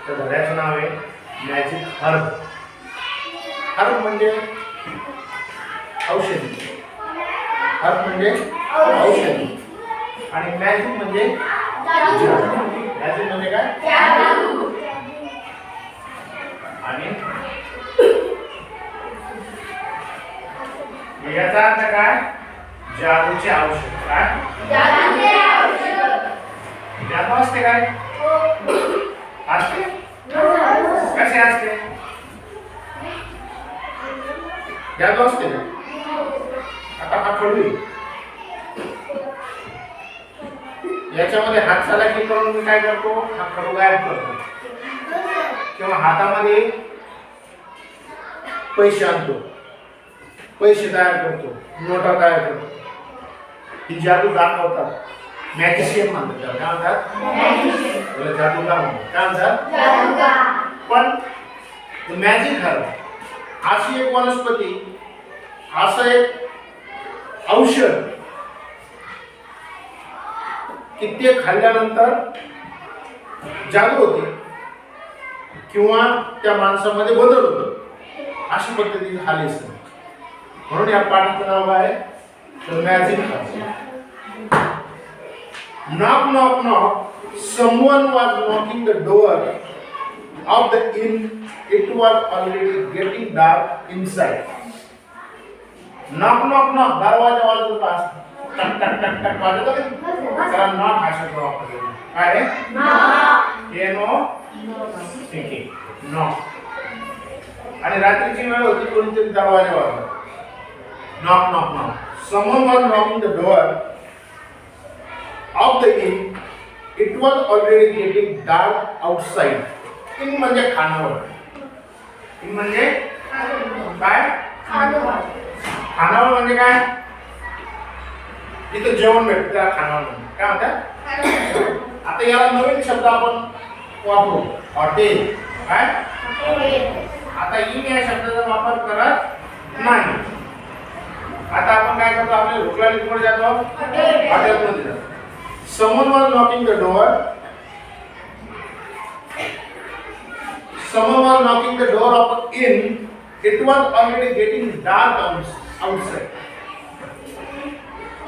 त्या धड्याचं नाव आहे magic herb. Herb म्हणजे औषधी, हर्ब म्हणजे औषधी आणि मॅजिक म्हणजे मॅजिक म्हणजे काय आणि याचा अर्थ काय जादूचे औषध. काय जादू असते काय असते कसे असते जादू असते ना. आता हा खडू आहे, याच्यामध्ये हात साला की करून मी काय करतो हा खडू गायब करतो किंवा हातामध्ये पैसे आणतो, पैसे तयार करतो, नोटा तयार करतो. ही जादू दाखवतात, मॅजिशियन म्हणतात त्याला. काय म्हणतात त्याला जादूगार म्हणतात. काय म्हणतात पण मॅजिक हर्ब अशी एक वनस्पती, असं एक औषध की ते खाल्ल्यानंतर जादू होते किंवा त्या माणसामध्ये बदल होतो. अशी पद्धतीने झाली असते. म्हणून या पाठाचं नाव आहे the magic herb. Knock, knock, knock. Someone was knocking the door of the inn. It was already getting dark inside. Knock, knock, knock. दरवाजा वाजवत असतो. टक टक टक टक वाजवतो का? त्याला knock हा शब्द वापरलेला. काय आहे? knock. knock. आणि रात्रीची वेळ होती, कोणीतरी दरवाजा वाजवला. Knock, knock, knock. Someone was knocking the door of the inn. It was already getting dark outside. In म्हणजे खानावळ. इन म्हणजे काय? खानावळ म्हणजे काय? इथं जेवण भेटतं त्याला खानावळ म्हणतात. काय म्हणतात? आता याला नवीन शब्द आपण वापरू, हॉटेल. काय? आता इन या शब्दाचा वापर करत नाही. आता आपण काय करतो, आपल्या भूकला लिखून जातो हॉटेलमध्ये जातो. Someone was knocking the door. Someone was knocking the door of an inn. It was already getting dark outside.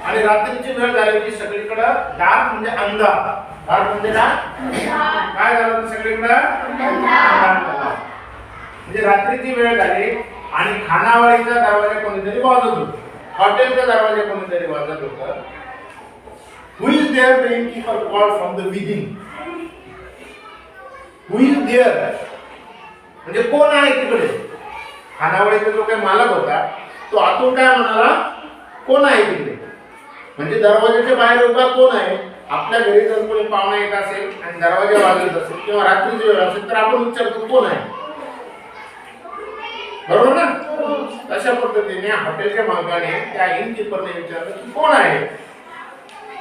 आणि रात्रीची वेळ झाली होती, सगळीकडे डार्क म्हणजे अंधार. डार्क म्हणजे काय झालं सगळीकडे अंधार. म्हणजे रात्रीची वेळ झाली आणि खानावळीचा दरवाजा कोणीतरी वाजत होता, हॉटेलचा दरवाजा कोणीतरी वाजत होता. Who is there? The innkeeper called from the within. Who is there? म्हणजे कोण आहे तिकडे? खानावळीचा जो काही मालक होता तो आतून काय म्हणाला, कोण आहे तिकडे? म्हणजे दरवाजाच्या बाहेर उभा कोण आहे? आपल्या घरी जर कोणी पाहुणा येत असेल आणि दरवाजा वाजवत असेल किंवा रात्रीची वेळ असेल तर आपण विचारतो कोण आहे, बरोबर ना? तशा पद्धतीने हॉटेलच्या मालकाने त्या इनकीपरने विचारलं की कोण आहे?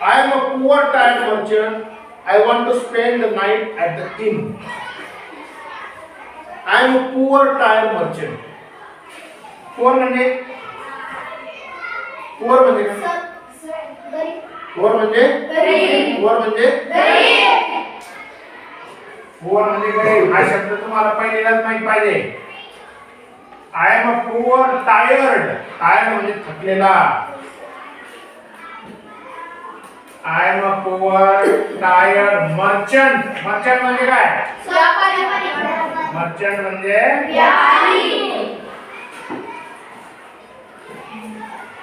I am a poor tired merchant. I want to spend the night at the inn. I am a poor tired merchant. Poor म्हणजे poor म्हणजे poor म्हणजे poor म्हणजे poor म्हणजे गरीब. हा शब्द तुम्हाला पहिल्यांदाच माहित पाहिजे. I am a poor tired. tired म्हणजे थकलेला. I am a poor tired merchant. merchant म्हणजे काय? merchant म्हणजे व्यापारी.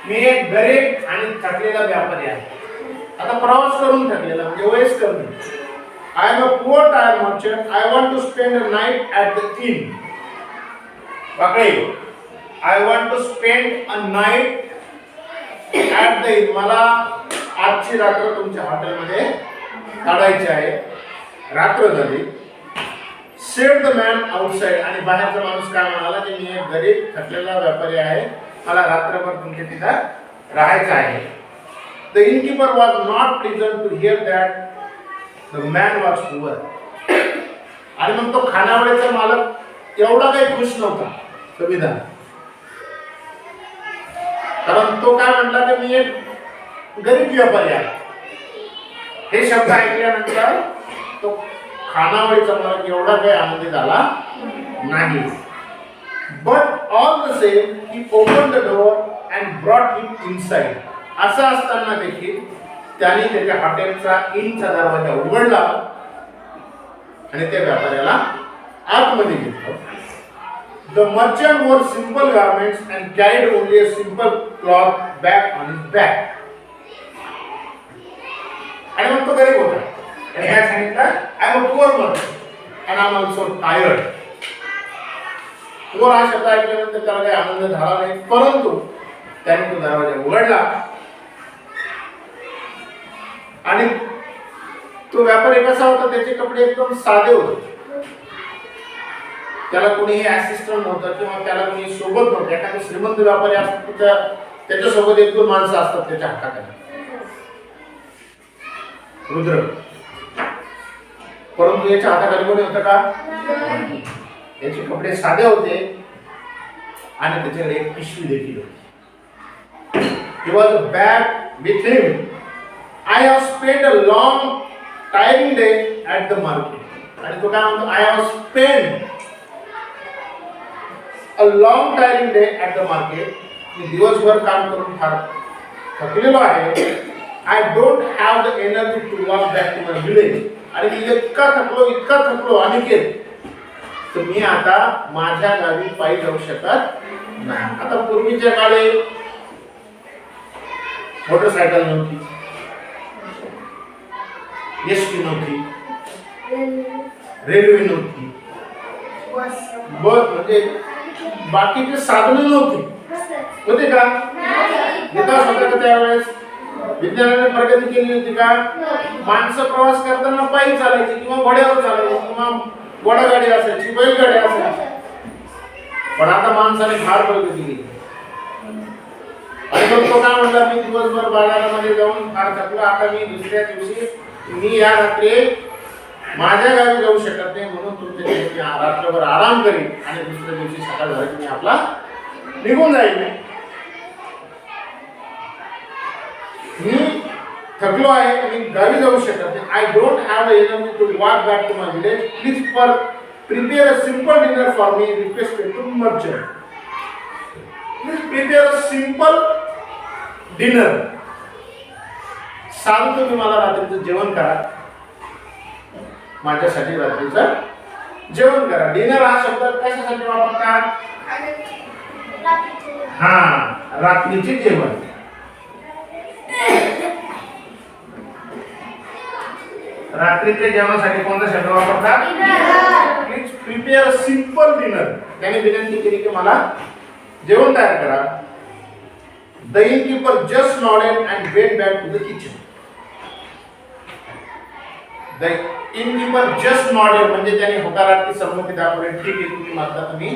मी एक गरीब आणि थकलेला व्यापारी आहे. आता प्रवास करून थकलेला म्हणजे वयस्कर मी. I am a poor tired merchant. I want to spend a night at the inn. Wakale. I want to spend a night at the inn. मला आजची रात्र तुमच्या हॉटेलमध्ये काढायची आहे. रात्र झाली. Sed the man outside. आणि बाहेरचा माणूस काय म्हणाला की मी एक गरीब थकलेला व्यापारी आहे, मला रात्रभर तुमच्या तिथं राहायचं आहे. The innkeeper was not pleasant to hear that the man was poor. आणि मग तो खानावळीचा मालक एवढा काही खुश नव्हता संविधान, कारण तो काय म्हटला की मी एक गरीब व्यापारी आहे. हे शब्द ऐकल्यानंतर तो खानावळीचा मालक एवढा काही आनंदी झाला नाही. But all the same he open the door and brought him inside. असं असताना देखील त्याने त्याच्या हॉटेलचा इनचा दरवाजा उघडला आणि त्या व्यापाऱ्याला आतमध्ये घेतलं. The merchant wore simple garments and carried only a simple cloth bag on his back. आणि मग तो गरीब होता. आणि ह्या सांगितलं, I am a poor merchant and I am also tired. पोर हा शब्द ऐकल्यानंतर त्याला काही आनंद झाला नाही, परंतु त्याने तो दरवाजा उघडला आणि तो व्यापारी कसा होता, त्याचे कपडे एकदम साधे होते. त्याला कोणीही असिस्टंट नव्हतं किंवा त्याला कोणी सोबत नव्हतं. एखादा श्रीमंत व्यापारी असतो त्याच्यासोबत एक दोन माणसं असतात त्याच्या हाताखाली, रुद्र. परंतु याच्या हाताखाली कोणी होतं का? याचे कपडे साधे होते आणि त्याच्याकडे एक पिशवी देखील होती. He was a bag with him. I have spent a long tiring day at the market. आणि तो काय म्हणतो? I have spent a long tiring day at the market. मी दिवसभर काम करून फार थकलेलो आहे. I don't have the energy to walk back to my village. आणि मी इतका थकलो अनिकेत, तर मी आता माझ्या गावी पायी जाऊ शकत नाही. आता पूर्वीच्या काळी मोटरसायकल नव्हती, एसटी नव्हती, रेल्वे नव्हती, बस म्हणजे बाकीचे साधनं नव्हती, होते का? विकास होता का त्यावेळेस? विज्ञानाने प्रगती केली होती का? माणसं प्रवास करताना पायी चालायची किंवा घोड्यावर चालायची किंवा घोडागाडी असायची, बैलगाडी असायची. पण आता माणसाने फार प्रगती केली. आणि मग तो काय म्हणला, मी दिवसभर बाजारामध्ये जाऊन फार थकलो, आता मी दुसऱ्या दिवशी मी या रात्री माझ्या गावी जाऊ शकत नाही, म्हणून तुमच्या रात्रभर आराम करीन आणि दुसऱ्या दिवशी सकाळ झाली की मी आपला निघून जाईल. मी थकलो आहे, मी गावी जाऊ शकत नाही. I don't have energy to walk back to my village. Please prepare a simple dinner for me. Requested to merchant. Please prepare a simple dinner. सांगतो मी, मला रात्रीचं जेवण करा, माझ्यासाठी रात्रीचं जेवण करा. डिनर हा शब्द कशासाठी वापरतात? हा, रात्रीचे जेवण. रात्रीच्या जेवणासाठी कोणता शब्द वापरतात? Please prepare a simple dinner. त्याने विनंती केली की मला जेवण तयार करा. The innkeeper just nodded and went back to the kitchen. The innkeeper just nodded म्हणजे त्याने होकारार्थी संमती दाखवली. ठीक आहे, तुम्ही म्हणता तुम्ही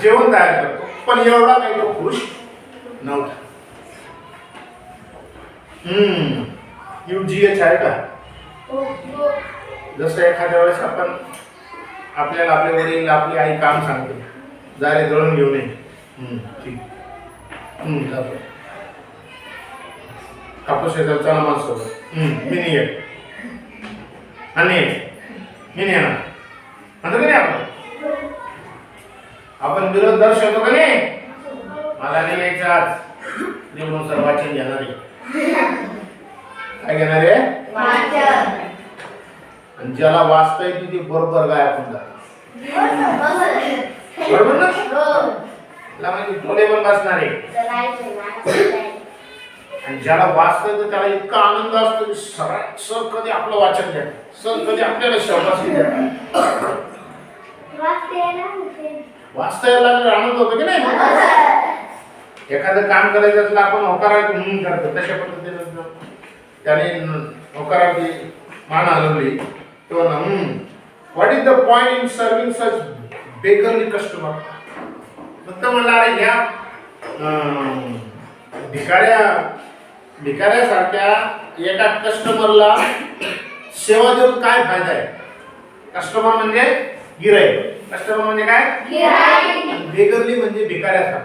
जेवण तयार करतो. पण एवढा काही तो खुश नव्हता. UGH आहे का? जसं एखाद्या वेळेस आपण आपल्याला आपले वडील आपली आई काम सांगते, जा रे दळून घेऊन ये. ठीक, जातो. कापूस येतात, चला माझ्यासोबत. मी नाही येत. आणि मी नाही येणार म्हणतो की नाही आपण विरोध दर्शवतो का नाही? मला नाही यायचं आज. निवडून सर वाचन घेणार आहे. काय घेणार आहे? आणि ज्याला वाचता येते ते बरोबर काय आपण बरोबर ना? म्हणजे डोळे पण बसणार आहे. आणि ज्याला वाचता येतं त्याला इतका आनंद असतो की सर कधी आपलं वाचन घ्या, सर कधी आपल्याला शब्दाशी घ्या. वाचता यायला आनंद होतो की नाही? एखादं काम करायचं असलं आपण होकारार्थी म्हणून करतो, तशा पद्धतीनं त्याने होकारार्थी मान हलवली तेव्हा what is the point in serving such beggarly customer. फक्त म्हणला अरे ह्या भिकाऱ्यासारख्या एका कस्टमरला सेवा देऊन काय फायदा आहे? कस्टमर म्हणजे गिराईक. कस्टमर म्हणजे काय? गिराईक. बेगरली म्हणजे भिकाऱ्यासारखा.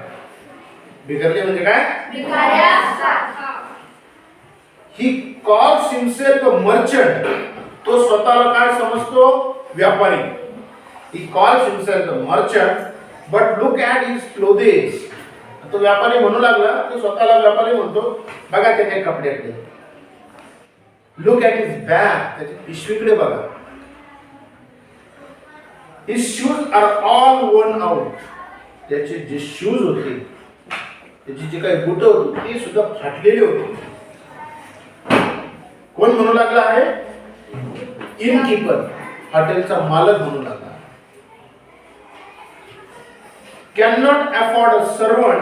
बेगरली म्हणजे काय? भिकाऱ्यासारखा. He calls himself a merchant तो स्वतःला काय समजतो? व्यापारी. He calls himself a merchant, but look at his clothes. तो व्यापारी म्हणू लागला, तो स्वतःला व्यापारी म्हणतो. बघा त्याचे कपड्याकडे. Look at his bag. त्याची पिशवीकडे बघा. His shoes are all worn out. त्याचे जे शूज होते, त्याची जी काही बुट होती ती सुद्धा फाटलेली होती. कोण म्हणू लागला आहे? इनकीपर, हॉटेलचा मालक म्हणू लागला. Cannot afford a servant,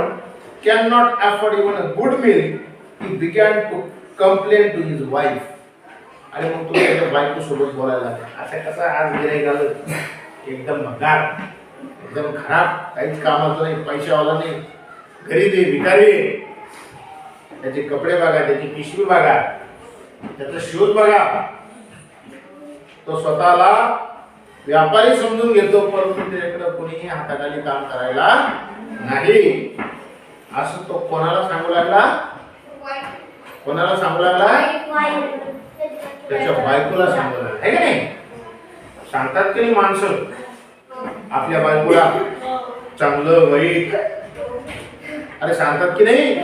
cannot afford even a good meal. He began to complain to his wife. आणि मग तो त्याच्या बायको सोबत बोलायला लागला. असं कसं आज गिऱ्हाईक आलं, एकदम मगार, एकदम खराब, काहीच कामाचं नाही, पैशावाला नाही, गरीब आहे, भिकारी आहे. त्याचे कपडे बघा, त्याची पिशवी बघा, त्याचा शूज बघा. तो स्वतःला व्यापारी समजून घेतो, परंतु त्याच्याकडे कोणीही हाताखाली काम करायला नाही. असं तो कोणाला सांगू लागला? कोणाला सांगू लागला? त्याच्या बायकोला सांगू लागला. आहे की नाही? सांगतात की नाही माणसं आपल्या बायकोला चांगलं वाईट? अरे सांगतात की नाही?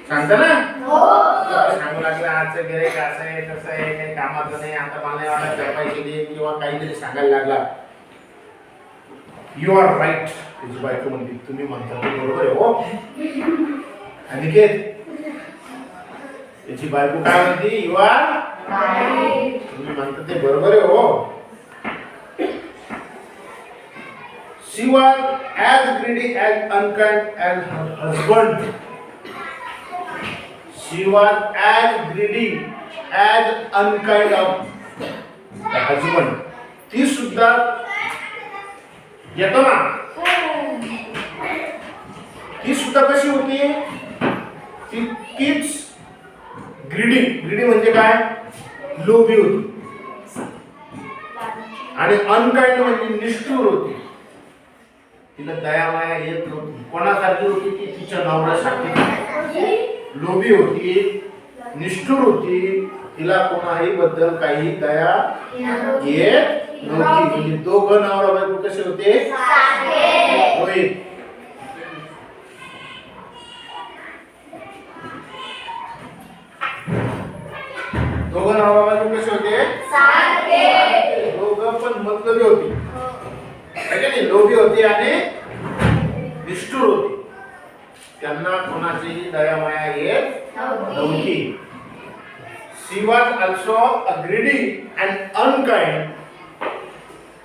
सांगता ना? सांगू लागला आजचं गिऱ्हाईक असं आहे तसं आहे, काही कामाचं नाही, आता मला एवढा पैसे दे किंवा काहीतरी सांगायला लागला. You are right. त्याची बायको म्हणते तुम्ही म्हणता ते बरोबर आहे हो. अनिकेत, त्याची बायको काय म्हणते? You are right. तुम्ही म्हणता ते बरोबर आहे हो. She was as greedy as unkind as her husband. She was as greedy as unkind of the husband. ती सुद्धा येतो ना, ती सुद्धा कशी होती? ती तीच ग्रीडी. ग्रीडी म्हणजे काय? लोभी होती. आणि अनकाइंड म्हणजे निष्ठुर होती. तिला दया माया येत नव्हती. कोणासारखी होती? ती तिच्या नवऱ्यासारखी लोभी होती, निष्ठुर होती. तिला कोणाही बद्दल काही दया येत नव्हती. म्हणजे दोघं नवरा बायको कसे होते? होय. दोघं नवरा बायको कसे होते? दोघं पण मतलबी होती, लोभी होती आणि निष्ठुर होती. त्यांना कोणाचीही दया माया येत नव्हती. She was also a greedy and unkind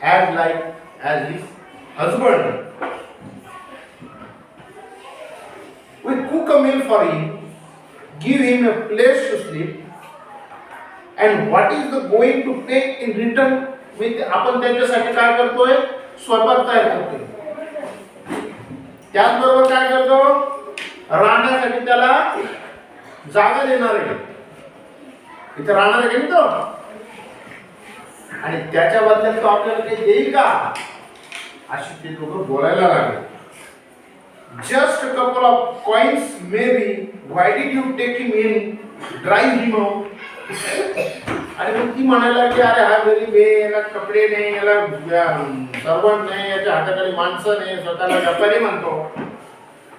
as his husband. We cook a meal for him, give him a place to sleep, and what is the going to take in return? आपण त्यांच्यासाठी काय करतोय? स्वयंपाक तयार करतोय. त्याचबरोबर काय करतो? राहण्यासाठी त्याला जागा देणार आहे. इथे राहणार आहे की तो, आणि त्याच्या बदल्यात तो आपल्याला काही देईल का? अशी ते दोघं बोलायला लागले. Just a couple of coins may be, why did you take him in, drive him out. आणि मग ती म्हणायला की अरे हा गरीब आहे, याला कपडे नाही, याला सर्वंट नाही, याच्या हाताखाली माणसं नाही, स्वतःला व्यापारी म्हणतो.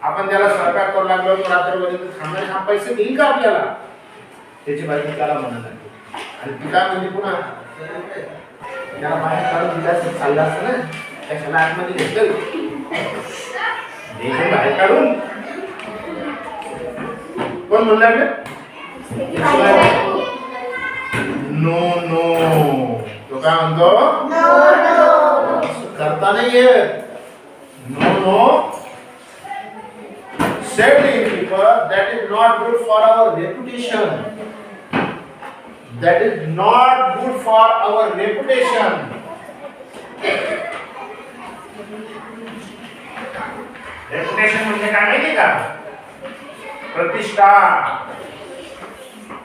आपण त्याला सरकार करू लागलो तर रात्रभर थांबणे, हा पैसे देईल का आपल्याला? त्याची बायको त्याला म्हणायला लागली. आणि ती काय म्हणजे पुन्हा त्याला बाहेर काढून दिला चालला असतं ना, त्याच्याला आतमध्ये घेतलं बाहेर काढून. कोण म्हणू लागलं? No no. तो काय म्हणतो? करता नाही येत. No no. Said the innkeeper, that is not good for our reputation. That is not good for our reputation. Reputation म्हणजे काय माहिती का? प्रतिष्ठा.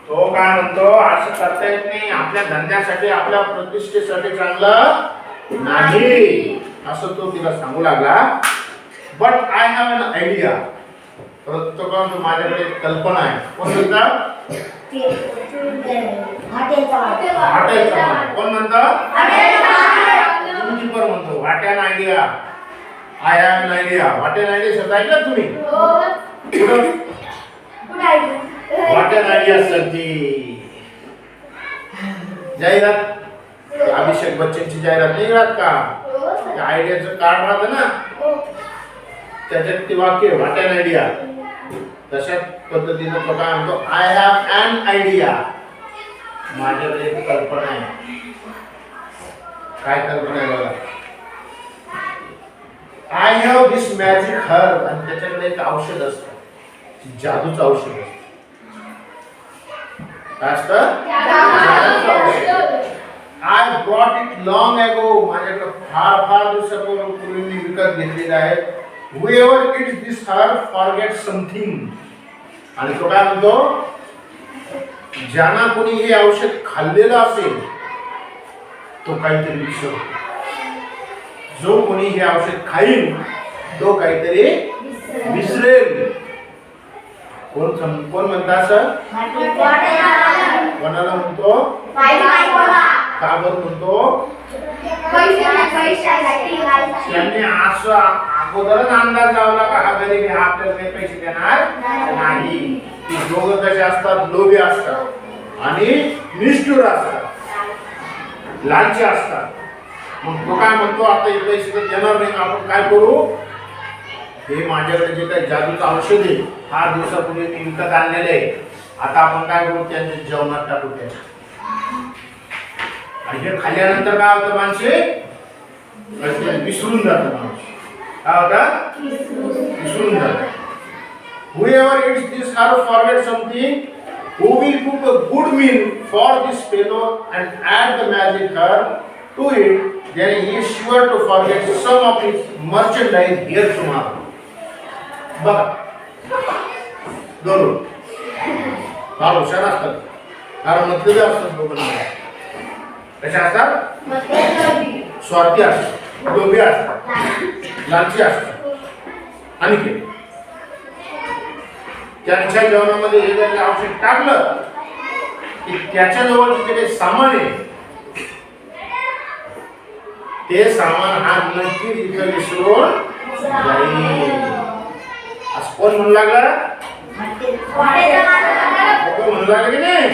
तो काय म्हणतो? असं करता येत नाही. आपल्या धंद्यासाठी, आपल्या प्रतिष्ठेसाठी चांगलं नाही, असं तो तिला सांगू लागला. But I have an idea. परंतु माझ्याकडे कल्पना आहे. कोण म्हणतात? हॉटेलचा मालक. कोण म्हणतं? पण म्हणतो what N idea. I have N idea. What N idea शब्द ऐकला तुम्ही? व्हॉट एन आयडिया सध्या जाहिरात अभिषेक बच्चनची जाहिरात नाही राहत का? आयडियाचं कार्ड राहतं ना, त्याच्यात ते वाक्य व्हॉट एन आयडिया. तशाच पद्धतीने तो काय म्हणतो? I have N idea. माझ्याकडे एक कल्पना आहे. काय कल्पना आहे बघा? I have this magic herb. आणि त्याच्याकडे एक औषध असतं, जादूचं औषध असतं. काय असतं? जादूचं औषध. आय ब्रॉट इट लॉंग अगो. माझ्याकडे फार फार दिवसापूर्वी मी विकत घेतलेलं आहे. whoever eats this herb forgets something. आणि तो काय म्हणतो? ज्यांना कोणी हे औषध खाल्लेलं असेल तो काहीतरी विसरतो. जो कोणी हे औषध खाईल तो काहीतरी विसरेल. कोण म्हणतात सर? कोणाला म्हणतो? का बरं म्हणतो? त्यांनी असं अगोदरच अंदाज लावला का हा गरीब हा आपल्याला काही पैसे देणार नाही. ती दोघं कसे असतात? लोभी असतात आणि निष्ठुर असतात, लालची असतात. मग तो काय म्हणतो? आता हे पैसे तर देणार नाही, आपण काय करू? हे माझ्याकडे जे काही जादूचं औषध आहे, 8 दिवसापूर्वी मी विकत आणलेलं आहे, आता आपण काय करू? त्यांच्या जेवणात टाकू त्याच्या. आणि हे खाल्ल्यानंतर काय होतं? माणसे विसरून जातात. माणूस काय होतं? विसरून जातात. Whoever eats this herb forgets something. Who will cook a good meal for this fellow and add the magic herb to it, then he is sure to forget some of his merchandise here tomorrow. बघा, दोन फार हुशार असतात, फार मतलबी असतात लोकांना. कशा असतात? स्वार्थी असतात, लोभी असतात, लालची असतात. आणि त्यांच्या जेवणामध्ये हे जर औषध टाकलं की त्याच्याजवळ जे काही सामान आहे ते सामान हा नक्की तिथं विसरून जाईल. असं कोण म्हणू लागलं? म्हणू लागलं की नाही?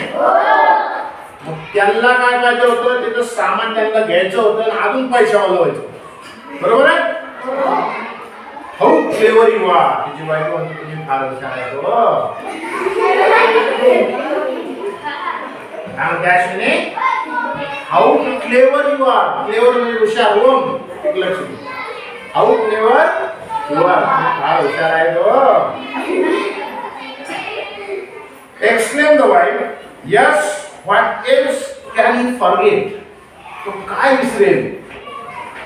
मग त्यांना काय पाहिजे होतं? तिथं सामान त्यांना घ्यायचं होतं आणि अजून पैशावाला व्हायचं. बरोबर आहे? How clever you are. तिची बायको म्हणते तुम्ही फार हुशार आहे. How clever you are. Clever म्हणजे हुशार. ओम लक्ष दे. How clever you are. फार हुशार आहे तो. Explain the wife. Yes, what else can he forget. तो काय विसरेल?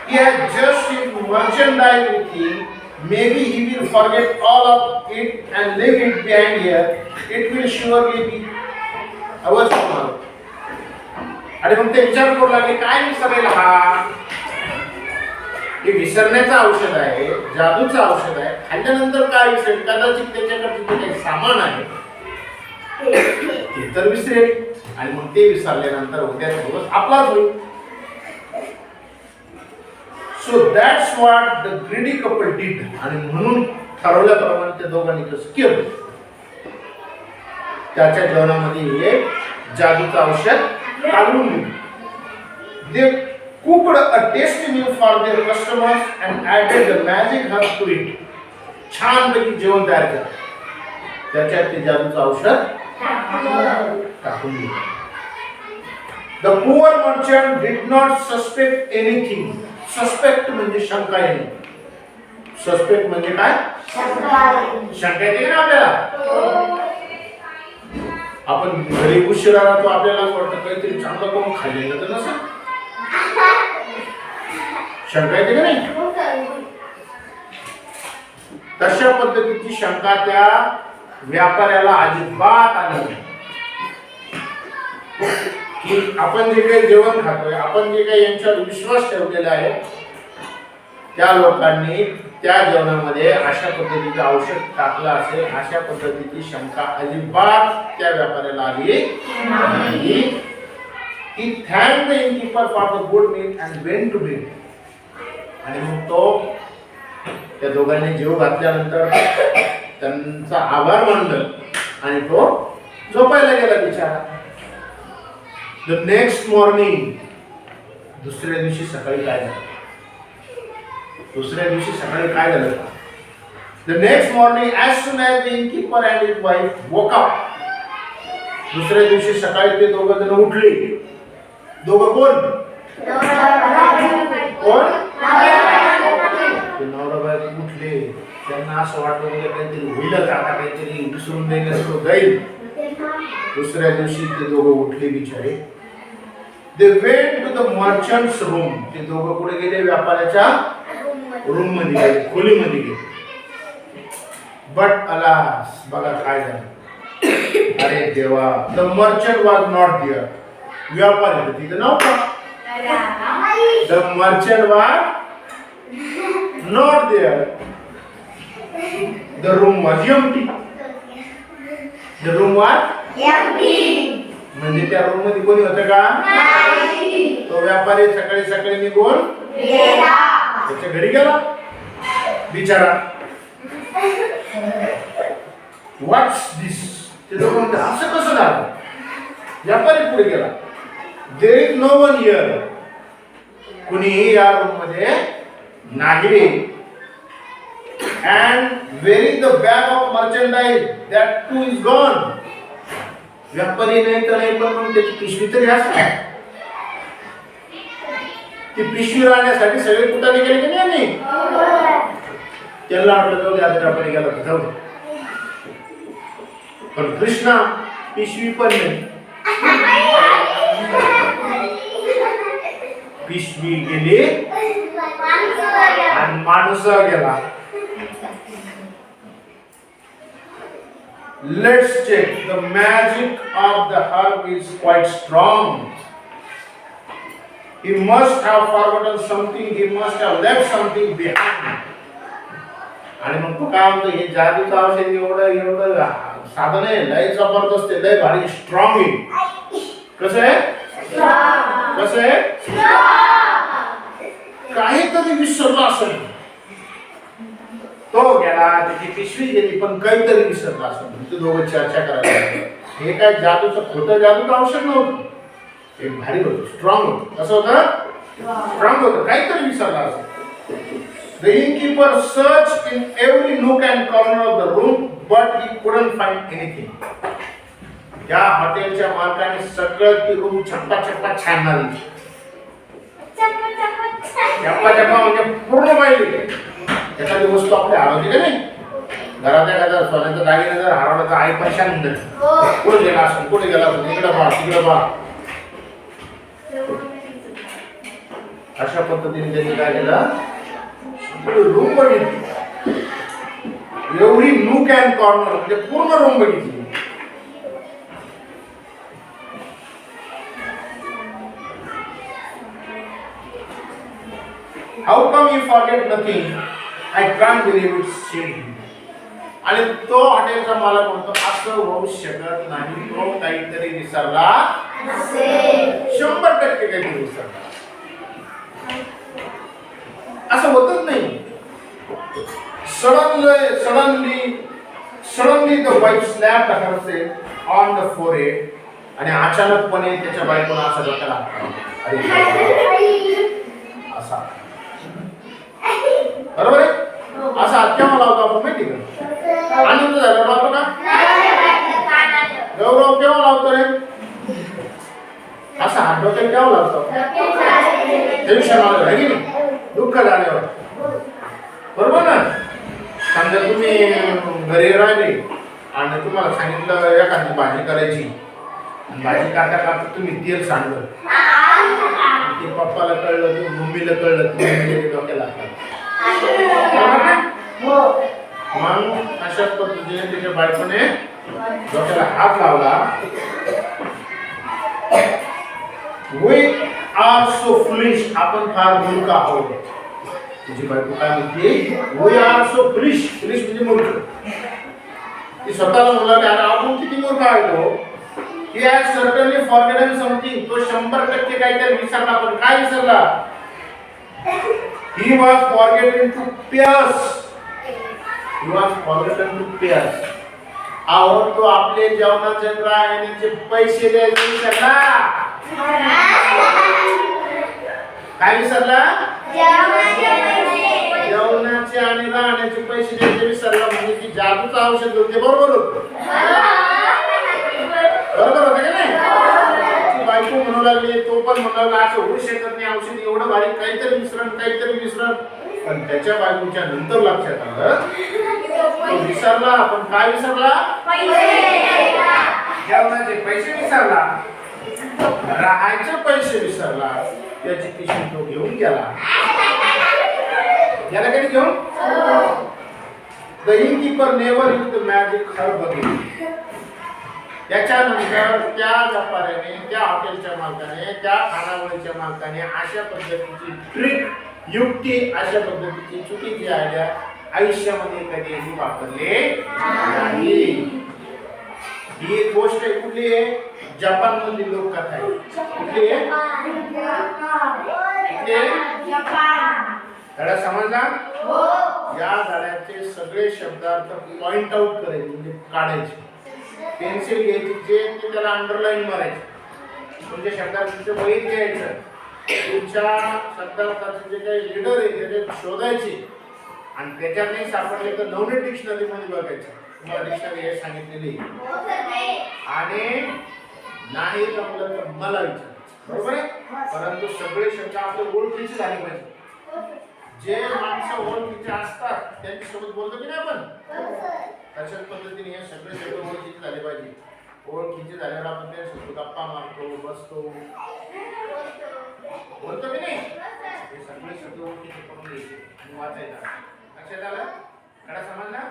He has just his merchandise with him. Maybe he will forget all of it and leave it behind here. It will surely be ours tomorrow. आणि मग ते विचार करू लागले काय विसरेल हा? हे विसरण्याचं औषध आहे, जादूचं औषध आहे. खाल्ल्यानंतर काय विसरेल? कदाचित त्याच्याकडे जे काही सामान आहे ते तर विसरेल. आणि मग ते विसरल्यानंतर उद्या दिवस आपलाच होईल. So that's what the greedy couple did. आणि म्हणून ठरवल्याप्रमाणे त्या दोघांनी कसं केलं? त्याच्या जेवणामध्ये एक जादूचं औषध टाकून दिलं. They cooked a tasty meal for their customers and added the magic herb to it. छानपैकी जेवण तयार केलं. त्याच्यात ते जादूचं औषध टाकून दिलं. The poor merchant did not suspect anything. Suspect म्हणजे शंका येणे. सस्पेक्ट म्हणजे काय? शंका येते ना आपल्याला. आपण घरी उशिरा राहतो, आपल्याला वाटतं काहीतरी चांगलं करून खाल्लेलं तर नसेल. शंका येते का नाही? तशा पद्धतीची शंका त्या व्यापाऱ्याला अजिबात आली नाही की आपण जे काही जेवण खातोय, आपण जे काही यांच्यावर विश्वास ठेवलेला आहे त्या लोकांनी त्या जेवणामध्ये अशा पद्धतीचे औषध टाकलं असेल, अशा पद्धतीची शंका अजिबात त्या व्यापाऱ्याला आली नाही. He thanked the innkeeper for the good meal and went to bed. आणि मग तो त्या दोघांनी जेव घातल्यानंतर त्यांचा आभार मानलं आणि तो झोपायला गेला बिचारा. द नेक्स्ट मॉर्निंग, दुसऱ्या दिवशी सकाळी काय झालं? The next morning, as soon as the innkeeper and his wife woke up, दुसऱ्या दिवशी सकाळी ते दोघं जण उठले. दोघं कोण? नवरा बायको उठले. त्यांना असं वाटलं की काहीतरी होईलच, आता काहीतरी विसरून देण्यास जाईल. दुसऱ्या दिवशी ते दोघं उठले बिचारे. They went to the merchant's room. ते दोघं कुठे गेले? व्यापाऱ्याच्या रूम मध्ये गेले, खोलीमध्ये गेले. बट अलास, बघा काय झालं. अरे देवा, the merchant was not there. व्यापारी तिथे नव्हता. The merchant was not there. The room was empty. The room was empty. म्हणजे त्या रूम मध्ये कोणी होतं का? तो व्यापारी सकाळी सकाळी निघून त्याच्या घरी गेला बिचारा. व्हॉट्स दिस? ते लोक म्हणतात असं कसं झालं? व्यापारी पुढे गेला. There is no one here. कुणीही या रूम मध्ये नाही. And where is the bag of merchandise? That too is gone. व्यापारी नाही तर नाही, पण मग त्याची पिशवी तरी असते. ती पिशवी राहण्यासाठी सगळे कुठे गेले की नाही? त्यांना वाटलं जाऊ दे, आता आपण गेला तर जाऊ. पण कृष्णा पिशवी पण नाही. पिशवी गेली आणि माणूस गेला. Let's check. The magic of the herb is quite strong. He must have forgotten something. He must have left something behind. आणि मग तो काय म्हणतो, हे जादूचं औषध एवढं साधन आहे, लय जबरदस्त आहे, लय भारी स्ट्रॉंग आहे. कसं आहे? कसं आहे? काहीतरी विसरला असेल. तो गेला, त्याची पिशवी गेली, पण काहीतरी विसरला असेल. ते दोघं चर्चा करायला. हे काय जादूचं खोटं जादूचं औषध नव्हतं. हे भारी होतं, स्ट्रॉंग होतं. कसं होतं? स्ट्रॉंग होतं. काहीतरी विसरला असेल. The innkeeper searched in every nook and corner of the room, but he couldn't find anything. या हॉटेलच्या मालकाने सगळं ती रूम छप्पा छानली. छप्पा म्हणजे पूर्ण पाहिली. एखादी वस्तू आपल्या हरवली का नाही? घरात एखादा सोन्याचा दागिना जर हरवला तर आई परेशान होऊन जाते. कुठे गेला असेल, कुठे गेला असेल, इकडे पहा, तिकडे पहा. अशा पद्धतीने त्यांनी काय केलं? रूम बघितली. एवढी नूक अँड कॉर्नर म्हणजे पूर्ण रूम बघितली. How come you forget nothing? I can't believe it's shame. आणि तो हॉटेलचा मालक म्हणतो असं होऊ शकत नाही. तो काहीतरी विसरला असेल. 100% काहीतरी विसरला. असं होतच नाही. Suddenly the wife slapped herself on the forehead. आणि अचानकपणे त्याच्या बायकोला असा डोक्याला असा. बरोबर आहे? असा हात केव्हा लावतो आपण माहिती का? आनंद झाला लावतो का? गौरव केव्हा लावतो रे? असा हात डोक्याला केव्हा लावतो? टेन्शन आलं आहे की नाही? दुःख झाल्यावर. बरोबर ना? समजा तुम्ही घरी राहिले आणि तुम्हाला सांगितलं एखादी भाजी करायची. भाजी काटा काटा तुम्ही तेल सांडलं. ते पप्पाला कळलं, मम्मीला कळलं, तुम्ही डोक्याला मग अशाच पद्धतीने त्याच्या बायकोने डोक्याला हात लावला. We are so foolish. आपण फार मूर्ख आहोत. तुझी बायको काय म्हणते, we are so foolish. Foolish म्हणजे मूर्ख. ती स्वतःला म्हणाली, अरे आपण किती मूर्ख आहे तो. He has certainly forgotten something. तो 100% काहीतरी विसरला. पण काय विसरला? He was forgotten to pierce. He was forgotten to pierce. अहो तो आपले जेवणाचे राहण्याचे पैसे द्यायचे विसरला. काय विसरला? जेवणाचे आणि राहण्याचे पैसे द्यायचे विसरला. म्हणजे की जादूचं औषध होते. बरोबर होतं. बरोबर होतं का नाही? बायको म्हणू लागली, तो पण म्हणू लागला, असं होऊ शकत नाही. औषध एवढं बारीक, काहीतरी मिश्रण. पण त्याच्या बायकोच्या नंतर लक्षात आलं, तो विसरला. पण काय विसरला? जेवणाचे पैसे विसरला, राहायचे पैसे विसरला. त्याची पिशवी तो घेऊन गेला. याला कधी घेऊन? The innkeeper never use the magic herb again. त्याच्यानंतर त्या व्यापाऱ्याने, त्या हॉटेलच्या मालकाने, त्या खानावळीच्या मालकाने अशा पद्धतीची ट्रिक, युक्ती, अशा पद्धतीची चुकीची आयडिया आयुष्यामध्ये कधीही वापरले नाही. ही एक गोष्ट आहे. कुठली आहे? जपान मधली लोककथा आहे. कुठली आहे? धडा समजला? या धड्याचे सगळे शब्दार्थ पॉइंट आउट करायचे, म्हणजे काढायचे. पेन्सिल घ्यायची, जे ते त्याला अंडरलाईन मारायचे. तुमच्या शब्दार्थाचं वहीत घ्यायचं. तुमच्या शब्दार्थाचे जे काही लीडर आहे ते शोधायचे आणि त्याच्यात नाही सापडले तर नवनीत डिक्शनरी मध्ये बघायचं. तुम्हाला डिक्शनरी हे सांगितलेली आणि नाही जमलं तर मला विचार. बरोबर आहे? परंतु सगळे शब्द आपले ओळखीचे झाले पाहिजे. जे माणसं ओळखीचे असतात त्यांच्यासोबत बोलतो की नाही आपण, तशाच पद्धतीने हे सगळे शब्द ओळखीचे झाले पाहिजे. ओळखीचे झाल्यावर आपण त्यांच्यासोबत गप्पा मारतो, बसतो, बोलतो की नाही. हे सगळे शब्द ओळखीचे करून घ्यायचे आणि वाचायचा. लक्षात आलं? कडा समजला?